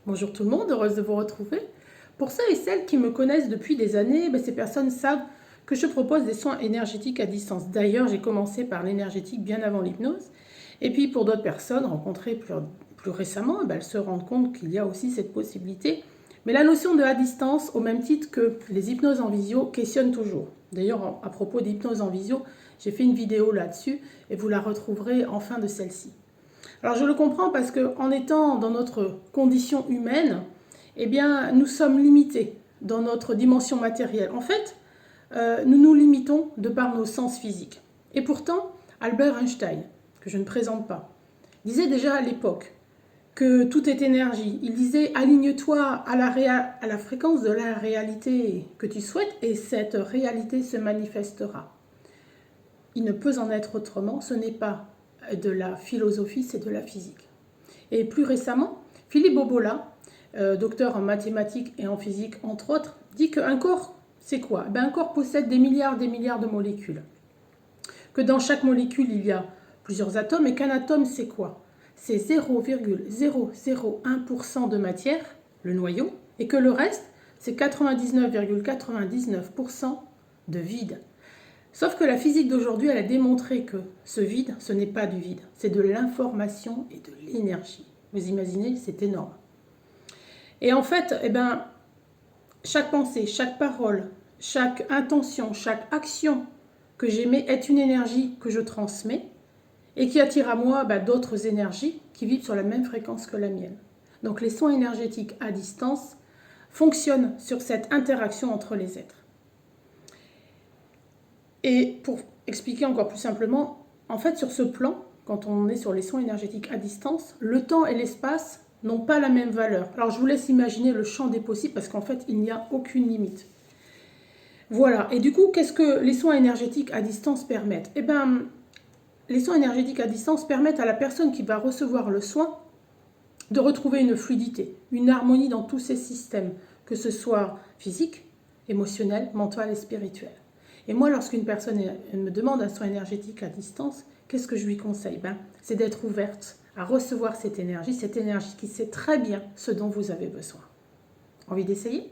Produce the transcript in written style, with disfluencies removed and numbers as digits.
Bonjour tout le monde, heureuse de vous retrouver. Pour ceux et celles qui me connaissent depuis des années, ces personnes savent que je propose des soins énergétiques à distance. D'ailleurs, j'ai commencé par l'énergétique bien avant l'hypnose. Et puis pour d'autres personnes rencontrées plus récemment, elles se rendent compte qu'il y a aussi cette possibilité. Mais la notion de à distance, au même titre que les hypnoses en visio, questionne toujours. D'ailleurs, à propos d'hypnose en visio, j'ai fait une vidéo là-dessus et vous la retrouverez en fin de celle-ci. Alors je le comprends parce qu'en étant dans notre condition humaine, nous sommes limités dans notre dimension matérielle. En fait, nous nous limitons de par nos sens physiques. Et pourtant, Albert Einstein, que je ne présente pas, disait déjà à l'époque que tout est énergie. Il disait « Aligne-toi à la fréquence de la réalité que tu souhaites et cette réalité se manifestera. » Il ne peut en être autrement, ce n'est pas de la philosophie, c'est de la physique. Et plus récemment, Philippe Bobola, docteur en mathématiques et en physique entre autres, dit qu'un corps, c'est quoi? Un corps possède des milliards de molécules. Que dans chaque molécule, il y a plusieurs atomes et qu'un atome, c'est quoi? C'est 0,001% de matière, le noyau, et que le reste, c'est 99,99% de vide. Sauf que la physique d'aujourd'hui, elle a démontré que ce vide, ce n'est pas du vide, c'est de l'information et de l'énergie. Vous imaginez, c'est énorme. Et en fait, chaque pensée, chaque parole, chaque intention, chaque action que j'émets est une énergie que je transmets et qui attire à moi d'autres énergies qui vivent sur la même fréquence que la mienne. Donc les soins énergétiques à distance fonctionnent sur cette interaction entre les êtres. Et pour expliquer encore plus simplement, en fait sur ce plan, quand on est sur les soins énergétiques à distance, le temps et l'espace n'ont pas la même valeur. Alors je vous laisse imaginer le champ des possibles parce qu'en fait il n'y a aucune limite. Voilà, et du coup qu'est-ce que les soins énergétiques à distance permettent? Les soins énergétiques à distance permettent à la personne qui va recevoir le soin de retrouver une fluidité, une harmonie dans tous ses systèmes, que ce soit physique, émotionnel, mental et spirituel. Et moi, lorsqu'une personne me demande un soin énergétique à distance, qu'est-ce que je lui conseille? C'est d'être ouverte à recevoir cette énergie qui sait très bien ce dont vous avez besoin. Envie d'essayer?